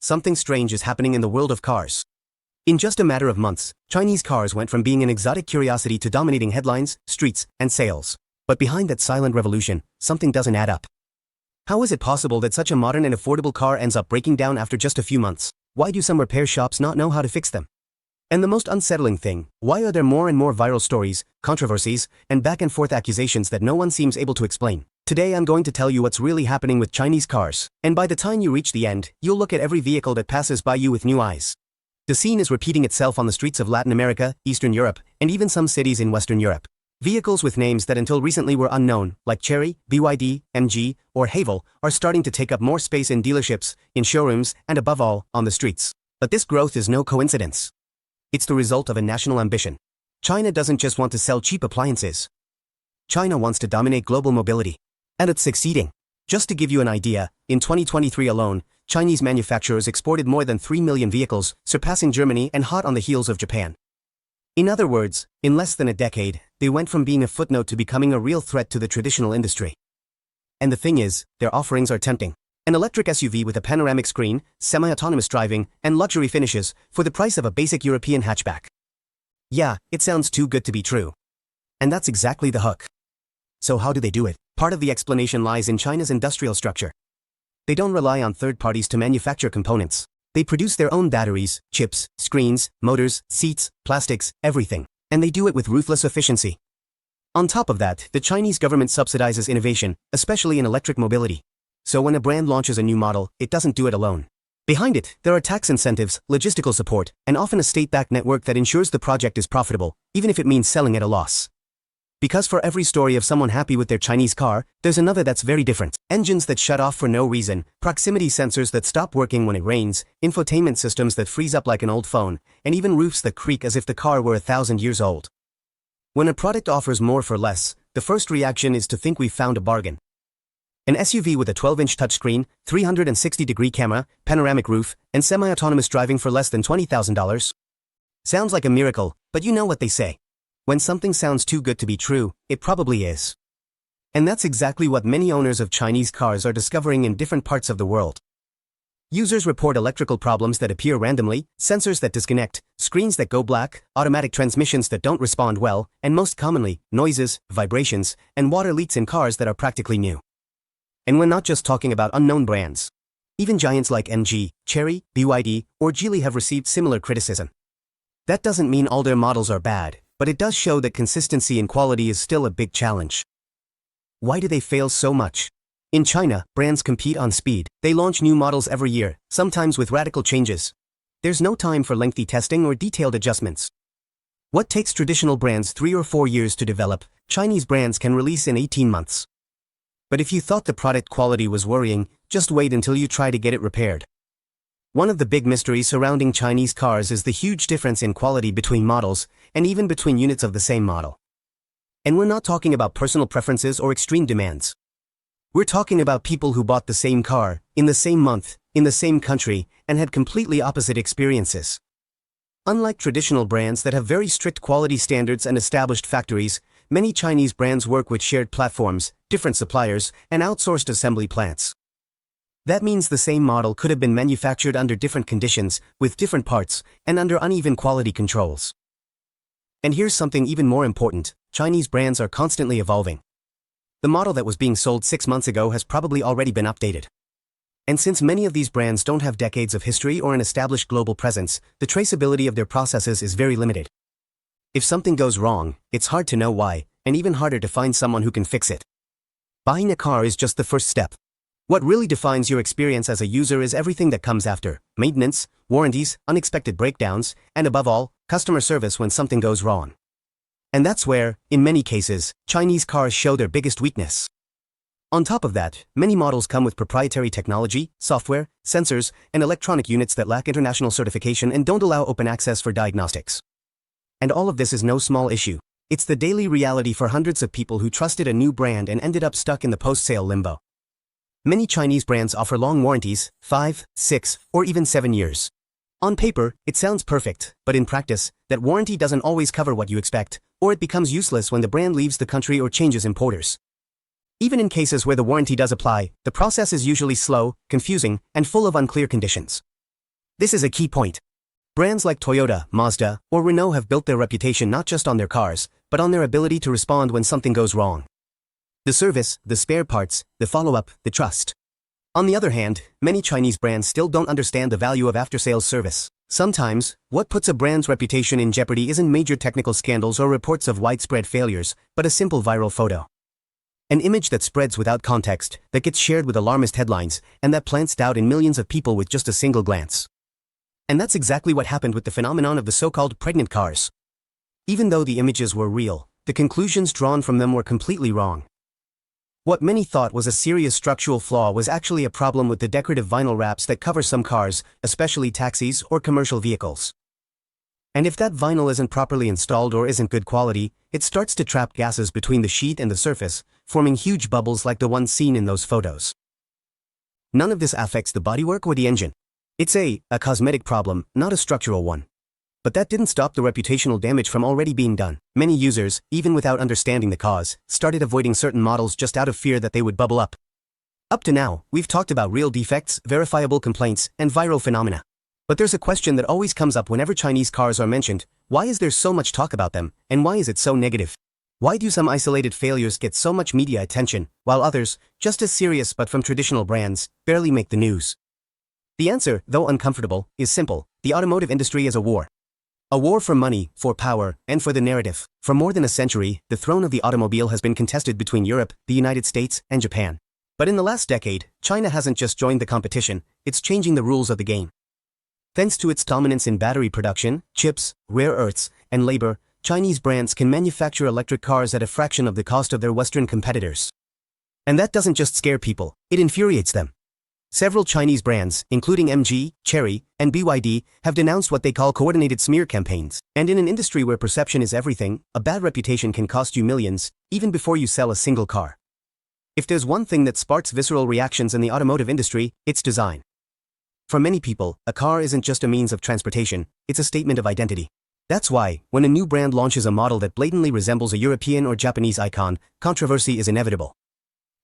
something strange is happening in the world of cars. In just a matter of months, Chinese cars went from being an exotic curiosity to dominating headlines, streets, and sales. But behind that silent revolution, something doesn't add up. How is it possible that such a modern and affordable car ends up breaking down after just a few months? Why do some repair shops not know how to fix them? And the most unsettling thing, why are there more and more viral stories, controversies, and back-and-forth accusations that no one seems able to explain? Today I'm going to tell you what's really happening with Chinese cars, and by the time you reach the end, you'll look at every vehicle that passes by you with new eyes. The scene is repeating itself on the streets of Latin America, Eastern Europe, and even some cities in Western Europe. Vehicles with names that until recently were unknown, like Chery, BYD, MG, or Haval, are starting to take up more space in dealerships, in showrooms, and above all, on the streets. But this growth is no coincidence. It's the result of a national ambition. China doesn't just want to sell cheap appliances. China wants to dominate global mobility. And it's succeeding. Just to give you an idea, in 2023 alone, Chinese manufacturers exported more than 3 million vehicles, surpassing Germany and hot on the heels of Japan. In other words, in less than a decade, they went from being a footnote to becoming a real threat to the traditional industry. And the thing is, their offerings are tempting. An electric SUV with a panoramic screen, semi-autonomous driving, and luxury finishes, for the price of a basic European hatchback. Yeah, it sounds too good to be true. And that's exactly the hook. So how do they do it? Part of the explanation lies in China's industrial structure. They don't rely on third parties to manufacture components. They produce their own batteries, chips, screens, motors, seats, plastics, everything. And they do it with ruthless efficiency. On top of that, the Chinese government subsidizes innovation, especially in electric mobility. So when a brand launches a new model, it doesn't do it alone. Behind it, there are tax incentives, logistical support, and often a state-backed network that ensures the project is profitable, even if it means selling at a loss. Because for every story of someone happy with their Chinese car, there's another that's very different. Engines that shut off for no reason, proximity sensors that stop working when it rains, infotainment systems that freeze up like an old phone, and even roofs that creak as if the car were 1,000 years old. When a product offers more for less, the first reaction is to think we've found a bargain. An SUV with a 12-inch touchscreen, 360-degree camera, panoramic roof, and semi-autonomous driving for less than $20,000? Sounds like a miracle, but you know what they say. When something sounds too good to be true, it probably is. And that's exactly what many owners of Chinese cars are discovering in different parts of the world. Users report electrical problems that appear randomly, sensors that disconnect, screens that go black, automatic transmissions that don't respond well, and most commonly, noises, vibrations, and water leaks in cars that are practically new. And we're not just talking about unknown brands. Even giants like MG, Chery, BYD, or Geely have received similar criticism. That doesn't mean all their models are bad, but it does show that consistency in quality is still a big challenge. Why do they fail so much? In China, brands compete on speed. They launch new models every year, sometimes with radical changes. There's no time for lengthy testing or detailed adjustments. What takes traditional brands 3 or 4 years to develop, Chinese brands can release in 18 months. But if you thought the product quality was worrying, just wait until you try to get it repaired. One of the big mysteries surrounding Chinese cars is the huge difference in quality between models, and even between units of the same model. And we're not talking about personal preferences or extreme demands. We're talking about people who bought the same car, in the same month, in the same country, and had completely opposite experiences. Unlike traditional brands that have very strict quality standards and established factories, many Chinese brands work with shared platforms, different suppliers, and outsourced assembly plants. That means the same model could have been manufactured under different conditions, with different parts, and under uneven quality controls. And here's something even more important, Chinese brands are constantly evolving. The model that was being sold 6 months ago has probably already been updated. And since many of these brands don't have decades of history or an established global presence, the traceability of their processes is very limited. If something goes wrong, it's hard to know why, and even harder to find someone who can fix it. Buying a car is just the first step. What really defines your experience as a user is everything that comes after: maintenance, warranties, unexpected breakdowns, and above all, customer service when something goes wrong. And that's where, in many cases, Chinese cars show their biggest weakness. On top of that, many models come with proprietary technology, software, sensors, and electronic units that lack international certification and don't allow open access for diagnostics. And all of this is no small issue. It's the daily reality for hundreds of people who trusted a new brand and ended up stuck in the post-sale limbo. Many Chinese brands offer long warranties, 5, 6, or even 7 years. On paper, it sounds perfect, but in practice, that warranty doesn't always cover what you expect, or it becomes useless when the brand leaves the country or changes importers. Even in cases where the warranty does apply, the process is usually slow, confusing, and full of unclear conditions. This is a key point. Brands like Toyota, Mazda, or Renault have built their reputation not just on their cars, but on their ability to respond when something goes wrong. The service, the spare parts, the follow-up, the trust. On the other hand, many Chinese brands still don't understand the value of after-sales service. Sometimes, what puts a brand's reputation in jeopardy isn't major technical scandals or reports of widespread failures, but a simple viral photo. An image that spreads without context, that gets shared with alarmist headlines, and that plants doubt in millions of people with just a single glance. And that's exactly what happened with the phenomenon of the so-called pregnant cars. Even though the images were real, the conclusions drawn from them were completely wrong. What many thought was a serious structural flaw was actually a problem with the decorative vinyl wraps that cover some cars, especially taxis or commercial vehicles. And if that vinyl isn't properly installed or isn't good quality, it starts to trap gases between the sheet and the surface, forming huge bubbles like the ones seen in those photos. None of this affects the bodywork or the engine. It's a cosmetic problem, not a structural one. But that didn't stop the reputational damage from already being done. Many users, even without understanding the cause, started avoiding certain models just out of fear that they would bubble up. Up to now, we've talked about real defects, verifiable complaints, and viral phenomena. But there's a question that always comes up whenever Chinese cars are mentioned: why is there so much talk about them, and why is it so negative? Why do some isolated failures get so much media attention, while others, just as serious but from traditional brands, barely make the news? The answer, though uncomfortable, is simple: the automotive industry is a war. A war for money, for power, and for the narrative. For more than a century, the throne of the automobile has been contested between Europe, the United States, and Japan. But in the last decade, China hasn't just joined the competition, it's changing the rules of the game. Thanks to its dominance in battery production, chips, rare earths, and labor, Chinese brands can manufacture electric cars at a fraction of the cost of their Western competitors. And that doesn't just scare people, it infuriates them. Several Chinese brands, including MG, Chery, and BYD, have denounced what they call coordinated smear campaigns. And in an industry where perception is everything, a bad reputation can cost you millions, even before you sell a single car. If there's one thing that sparks visceral reactions in the automotive industry, it's design. For many people, a car isn't just a means of transportation, it's a statement of identity. That's why, when a new brand launches a model that blatantly resembles a European or Japanese icon, controversy is inevitable.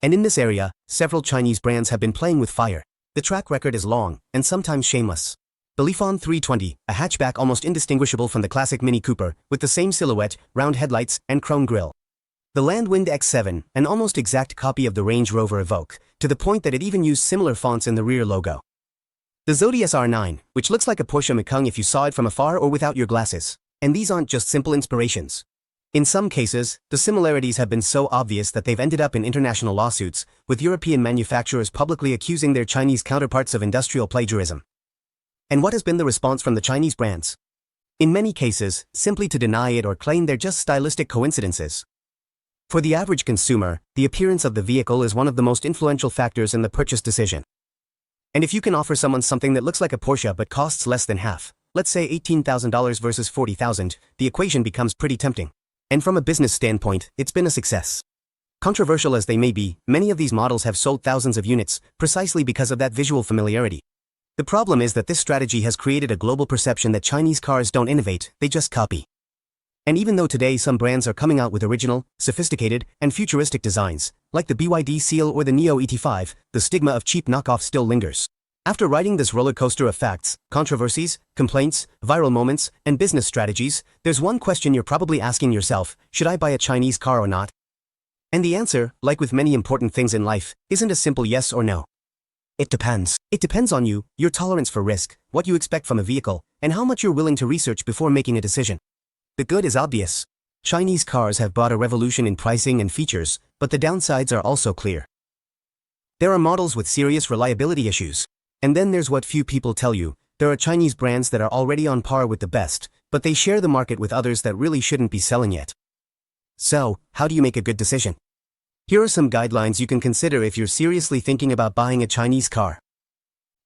And in this area, several Chinese brands have been playing with fire. The track record is long, and sometimes shameless. The Lifan 320, a hatchback almost indistinguishable from the classic Mini Cooper, with the same silhouette, round headlights, and chrome grille. The Landwind X7, an almost exact copy of the Range Rover Evoque, to the point that it even used similar fonts in the rear logo. The Zodi SR9, which looks like a Porsche Macan if you saw it from afar or without your glasses. And these aren't just simple inspirations. In some cases, the similarities have been so obvious that they've ended up in international lawsuits, with European manufacturers publicly accusing their Chinese counterparts of industrial plagiarism. And what has been the response from the Chinese brands? In many cases, simply to deny it or claim they're just stylistic coincidences. For the average consumer, the appearance of the vehicle is one of the most influential factors in the purchase decision. And if you can offer someone something that looks like a Porsche but costs less than half, let's say $18,000 versus $40,000, the equation becomes pretty tempting. And from a business standpoint, it's been a success. Controversial as they may be, many of these models have sold thousands of units, precisely because of that visual familiarity. The problem is that this strategy has created a global perception that Chinese cars don't innovate, they just copy. And even though today some brands are coming out with original, sophisticated, and futuristic designs, like the BYD Seal or the Neo ET5, the stigma of cheap knockoff still lingers. After riding this roller coaster of facts, controversies, complaints, viral moments, and business strategies, there's one question you're probably asking yourself: should I buy a Chinese car or not? And the answer, like with many important things in life, isn't a simple yes or no. It depends. It depends on you, your tolerance for risk, what you expect from a vehicle, and how much you're willing to research before making a decision. The good is obvious. Chinese cars have brought a revolution in pricing and features, but the downsides are also clear. There are models with serious reliability issues. And then there's what few people tell you: there are Chinese brands that are already on par with the best, but they share the market with others that really shouldn't be selling yet. So, how do you make a good decision? Here are some guidelines you can consider if you're seriously thinking about buying a Chinese car.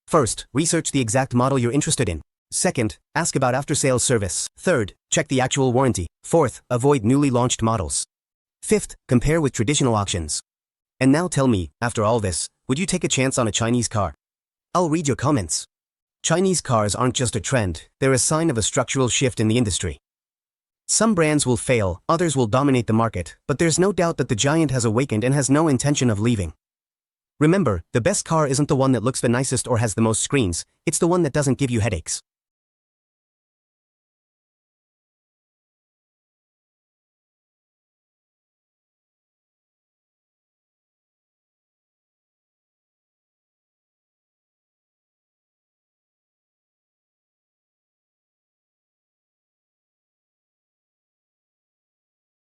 First, research the exact model you're interested in. Second, ask about after-sales service. Third, check the actual warranty. Fourth, avoid newly launched models. Fifth, compare with traditional auctions. And now tell me, after all this, would you take a chance on a Chinese car? I'll read your comments. Chinese cars aren't just a trend, they're a sign of a structural shift in the industry. Some brands will fail, others will dominate the market, but there's no doubt that the giant has awakened and has no intention of leaving. Remember, the best car isn't the one that looks the nicest or has the most screens, it's the one that doesn't give you headaches.